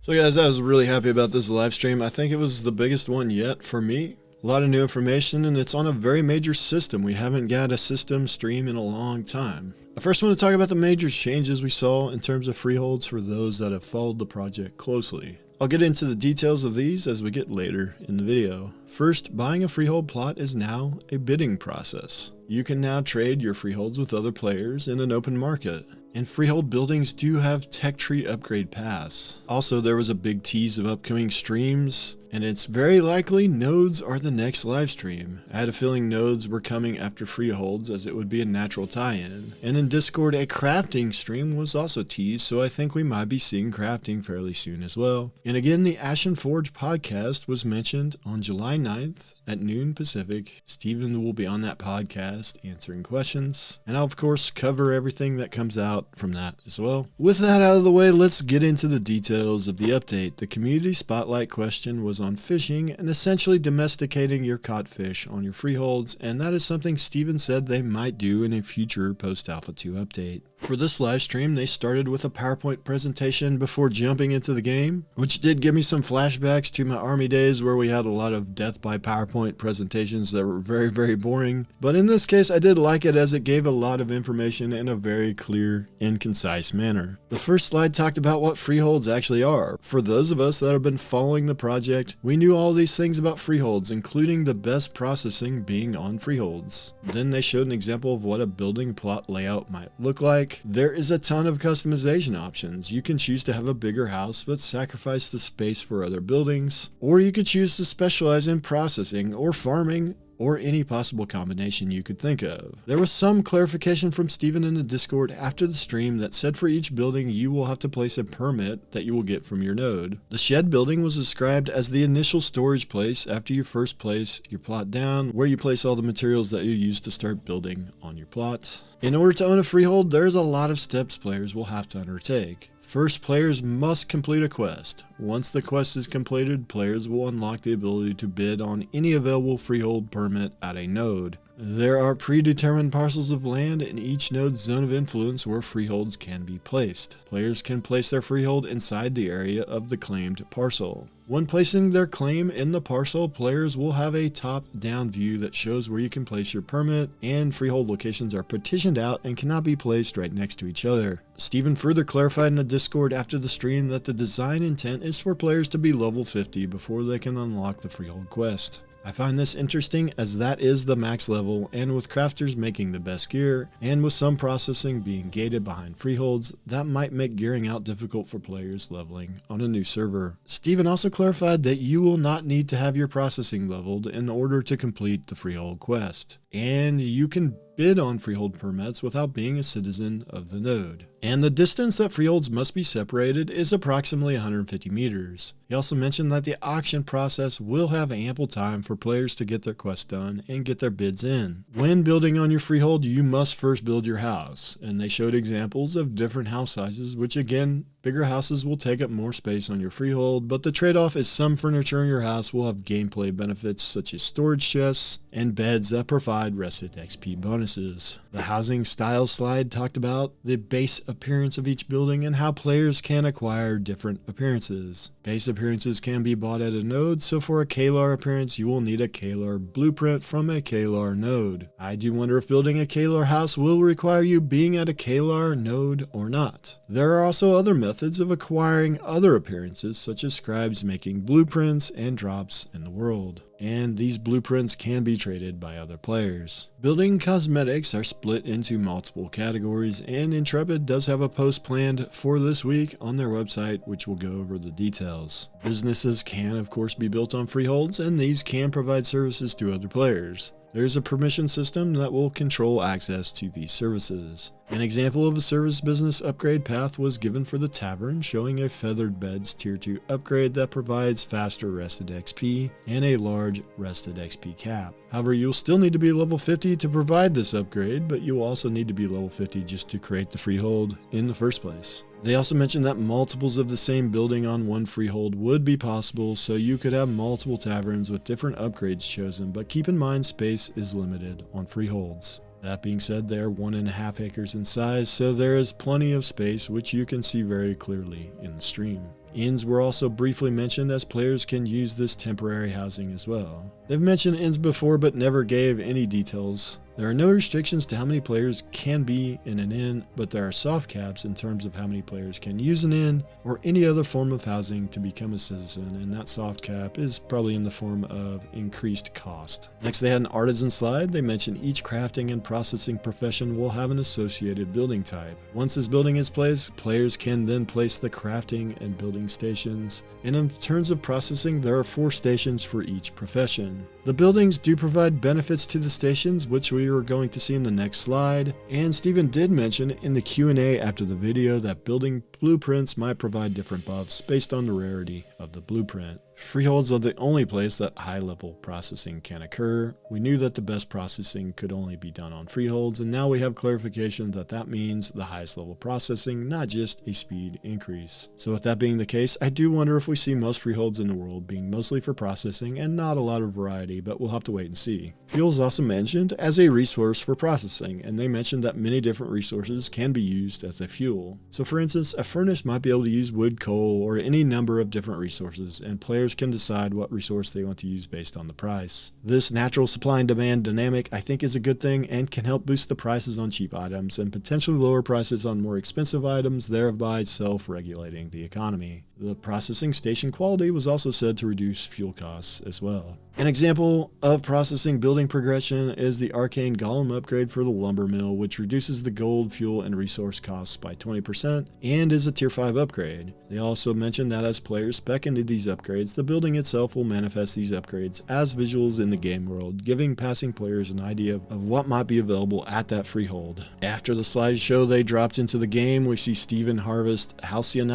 So guys, I was really happy about this live stream. I think it was the biggest one yet for me. A lot of new information, and it's on a very major system. We haven't got a system stream in a long time. I first want to talk about the major changes we saw in terms of freeholds for those that have followed the project closely. I'll get into the details of these as we get later in the video. First, buying a freehold plot is now a bidding process. You can now trade your freeholds with other players in an open market. And freehold buildings do have tech tree upgrade paths. Also, there was a big tease of upcoming streams, and it's very likely nodes are the next live stream. I had a feeling nodes were coming after freeholds as it would be a natural tie-in. And in Discord, a crafting stream was also teased, so I think we might be seeing crafting fairly soon as well. And again, the Ashen Forge podcast was mentioned on July 9th at noon Pacific. Steven will be on that podcast answering questions, and I'll of course cover everything that comes out from that as well. With that out of the way, let's get into the details of the update. The community spotlight question was on fishing and essentially domesticating your caught fish on your freeholds, and that is something Steven said they might do in a future post-Alpha 2 update. For this live stream, they started with a PowerPoint presentation before jumping into the game, which did give me some flashbacks to my army days where we had a lot of death by PowerPoint presentations that were very, very boring. But in this case, I did like it as it gave a lot of information in a very clear and concise manner. The first slide talked about what freeholds actually are. For those of us that have been following the project, we knew all these things about freeholds, including the best processing being on freeholds. Then they showed an example of what a building plot layout might look like. There is a ton of customization options. You can choose to have a bigger house but sacrifice the space for other buildings, or you could choose to specialize in processing or farming, or any possible combination you could think of. There was some clarification from Steven in the Discord after the stream that said for each building you will have to place a permit that you will get from your node. The shed building was described as the initial storage place after you first place your plot down, where you place all the materials that you use to start building on your plot. In order to own a freehold, there's a lot of steps players will have to undertake. First, players must complete a quest. Once the quest is completed, players will unlock the ability to bid on any available freehold permit at a node. There are predetermined parcels of land in each node's zone of influence where freeholds can be placed. Players can place their freehold inside the area of the claimed parcel. When placing their claim in the parcel, players will have a top-down view that shows where you can place your permit, and freehold locations are partitioned out and cannot be placed right next to each other. Steven further clarified in the Discord after the stream that the design intent is for players to be level 50 before they can unlock the freehold quest. I find this interesting as that is the max level, and with crafters making the best gear, and with some processing being gated behind freeholds, that might make gearing out difficult for players leveling on a new server. Steven also clarified that you will not need to have your processing leveled in order to complete the freehold quest, and you can bid on freehold permits without being a citizen of the node. And the distance that freeholds must be separated is approximately 150 meters. He also mentioned that the auction process will have ample time for players to get their quest done and get their bids in. When building on your freehold, you must first build your house, and they showed examples of different house sizes, which again, bigger houses will take up more space on your freehold, but the trade-off is some furniture in your house will have gameplay benefits such as storage chests and beds that provide rested XP bonuses. The housing style slide talked about the base appearance of each building and how players can acquire different appearances. Base appearances can be bought at a node, so for a Kalar appearance you will need a Kalar blueprint from a Kalar node. I do wonder if building a Kalar house will require you being at a Kalar node or not. There are also other methods of acquiring other appearances, such as scribes making blueprints and drops in the world, and these blueprints can be traded by other players. Building cosmetics are split into multiple categories, and Intrepid does have a post planned for this week on their website which will go over the details. Businesses can of course be built on freeholds, and these can provide services to other players. There's a permission system that will control access to these services. An example of a service business upgrade path was given for the tavern, showing a feathered beds tier 2 upgrade that provides faster rested XP and a large rested XP cap. However, you'll still need to be level 50 to provide this upgrade, but you'll also need to be level 50 just to create the freehold in the first place. They also mentioned that multiples of the same building on one freehold would be possible, so you could have multiple taverns with different upgrades chosen, but keep in mind space is limited on freeholds. That being said, they are 1.5 acres in size, so there is plenty of space, which you can see very clearly in the stream. Inns were also briefly mentioned as players can use this temporary housing as well. They've mentioned inns before but never gave any details. There are no restrictions to how many players can be in an inn, but there are soft caps in terms of how many players can use an inn or any other form of housing to become a citizen, and that soft cap is probably in the form of increased cost. Next, they had an artisan slide. They mentioned each crafting and processing profession will have an associated building type. Once this building is placed, players can then place the crafting and building stations. And in terms of processing, there are 4 stations for each profession. The buildings do provide benefits to the stations, which we are going to see in the next slide. And Steven did mention in the Q&A after the video that building blueprints might provide different buffs based on the rarity of the blueprint. Freeholds are the only place that high-level processing can occur. We knew that the best processing could only be done on freeholds, and now we have clarification that that means the highest level processing, not just a speed increase. So with that being the case, I do wonder if we see most freeholds in the world being mostly for processing and not a lot of variety, but we'll have to wait and see. Fuel is also mentioned as a resource for processing, and they mentioned that many different resources can be used as a fuel. So for instance, a furnace might be able to use wood, coal, or any number of different resources, and players can decide what resource they want to use based on the price. This natural supply and demand dynamic I think is a good thing and can help boost the prices on cheap items and potentially lower prices on more expensive items, thereby self-regulating the economy. The processing station quality was also said to reduce fuel costs as well. An example of processing building progression is the Arcane Golem upgrade for the lumber mill, which reduces the gold, fuel, and resource costs by 20% and is a tier 5 upgrade. They also mentioned that as players spec into these upgrades, the building itself will manifest these upgrades as visuals in the game world, giving passing players an idea of what might be available at that freehold. After the slideshow they dropped into the game, we see Steven harvest halcyon.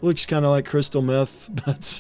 Looks kind of like crystal meth, but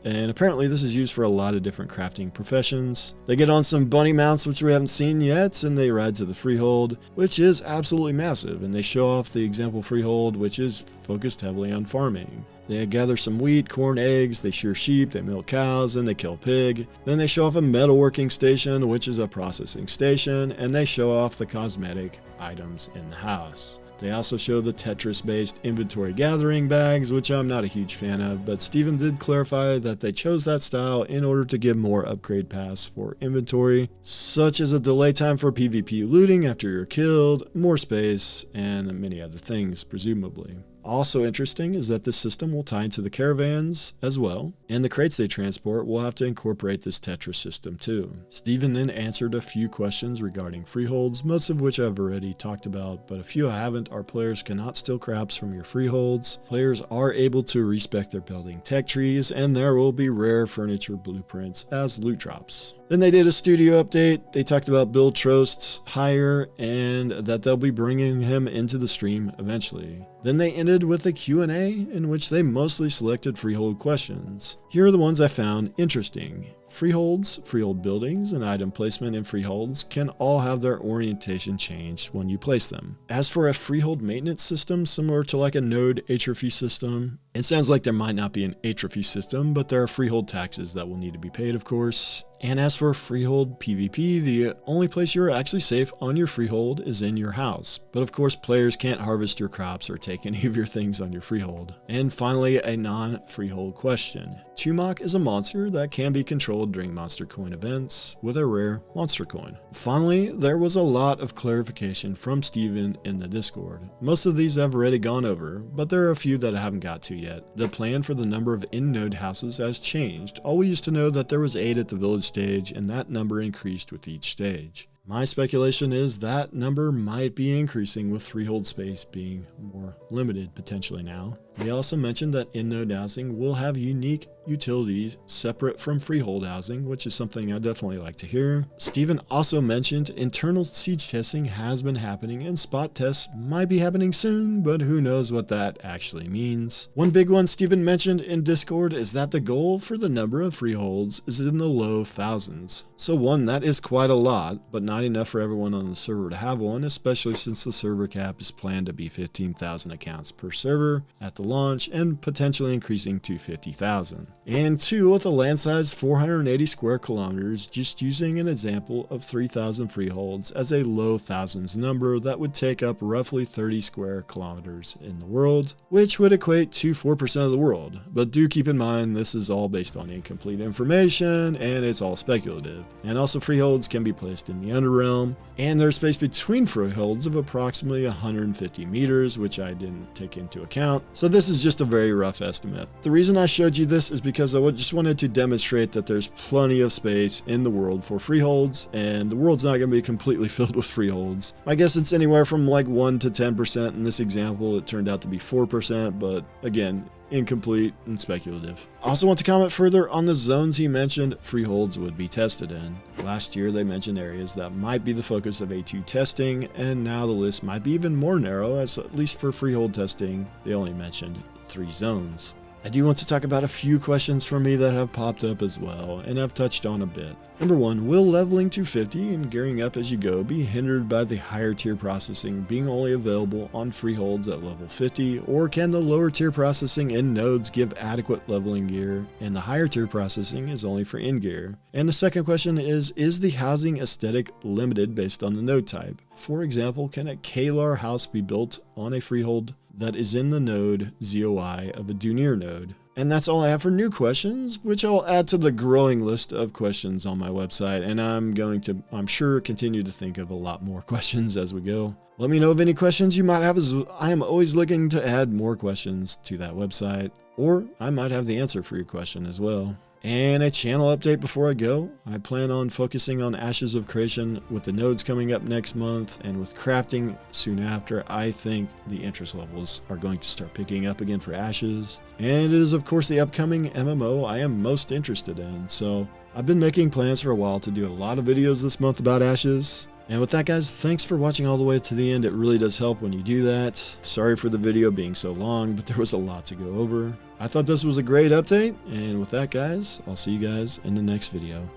and apparently this is used for a lot of different crafting professions. They get on some bunny mounts, which we haven't seen yet, and they ride to the freehold, which is absolutely massive, and they show off the example freehold, which is focused heavily on farming. They gather some wheat, corn, eggs, they shear sheep, they milk cows, and they kill pig. Then they show off a metalworking station, which is a processing station, and they show off the cosmetic items in the house. They also show the Tetris-based inventory gathering bags, which I'm not a huge fan of, but Steven did clarify that they chose that style in order to give more upgrade paths for inventory, such as a delay time for PvP looting after you're killed, more space, and many other things, presumably. Also interesting is that this system will tie into the caravans as well, and the crates they transport will have to incorporate this Tetris system too. Steven then answered a few questions regarding freeholds, most of which I've already talked about, but a few I haven't. Our players cannot steal craps from your freeholds. Players are able to respec their building tech trees, and there will be rare furniture blueprints as loot drops. Then they did a studio update. They talked about Bill Trost's hire and that they'll be bringing him into the stream eventually. Then they ended with a Q&A in which they mostly selected freehold questions. Here are the ones I found interesting. Freeholds, freehold buildings, and item placement in freeholds can all have their orientation changed when you place them. As for a freehold maintenance system similar to like a node atrophy system, it sounds like there might not be an atrophy system, but there are freehold taxes that will need to be paid, of course. And as for freehold PvP, the only place you're actually safe on your freehold is in your house. But of course, players can't harvest your crops or take any of your things on your freehold. And finally, a non-freehold question. Tumok is a monster that can be controlled during monster coin events with a rare monster coin. Finally, there was a lot of clarification from Steven in the Discord. Most of these I've already gone over, but there are a few that I haven't got to yet. The plan for the number of in-node houses has changed. All we used to know that there was 8 at the village stage, and that number increased with each stage. My speculation is that number might be increasing with freehold space being more limited potentially now. They also mentioned that in-node housing will have unique utilities separate from freehold housing, which is something I definitely like to hear. Steven also mentioned internal siege testing has been happening and spot tests might be happening soon, but who knows what that actually means. One big one Steven mentioned in Discord is that the goal for the number of freeholds is in the low thousands. So one, that is quite a lot, but not not enough for everyone on the server to have one, especially since the server cap is planned to be 15,000 accounts per server at the launch and potentially increasing to 50,000. And 2, with a land size 480 square kilometers, just using an example of 3,000 freeholds as a low thousands number that would take up roughly 30 square kilometers in the world, which would equate to 4% of the world. But do keep in mind this is all based on incomplete information and it's all speculative. And also freeholds can be placed in the underrealm, and there's space between freeholds of approximately 150 meters, which I didn't take into account. So this is just a very rough estimate. The reason I showed you this is because I just wanted to demonstrate that there's plenty of space in the world for freeholds, and the world's not going to be completely filled with freeholds. I guess it's anywhere from like 1 to 10%. In this example, it turned out to be 4%, but again, incomplete and speculative. I also want to comment further on the zones he mentioned freeholds would be tested in. Last year they mentioned areas that might be the focus of A2 testing, and now the list might be even more narrow, as at least for freehold testing they only mentioned 3 zones. I do want to talk about a few questions from me that have popped up as well, and I've touched on a bit. Number 1, will leveling to 50 and gearing up as you go be hindered by the higher tier processing being only available on freeholds at level 50, or can the lower tier processing in nodes give adequate leveling gear and the higher tier processing is only for in gear? And the second question is the housing aesthetic limited based on the node type? For example, can a Kalar house be built on a freehold that is in the node ZOI of a Dunir node? And that's all I have for new questions, which I'll add to the growing list of questions on my website, and I'm going to, I'm sure, continue to think of a lot more questions as we go. Let me know of any questions you might have, as I am always looking to add more questions to that website, or I might have the answer for your question as well. And a channel update before I go. I plan on focusing on Ashes of Creation with the nodes coming up next month, and with crafting soon after. I think the interest levels are going to start picking up again for Ashes. And it is of course the upcoming MMO I am most interested in, so I've been making plans for a while to do a lot of videos this month about Ashes. And with that, guys, thanks for watching all the way to the end. It really does help when you do that. Sorry for the video being so long, but there was a lot to go over. I thought this was a great update, and with that, guys, I'll see you guys in the next video.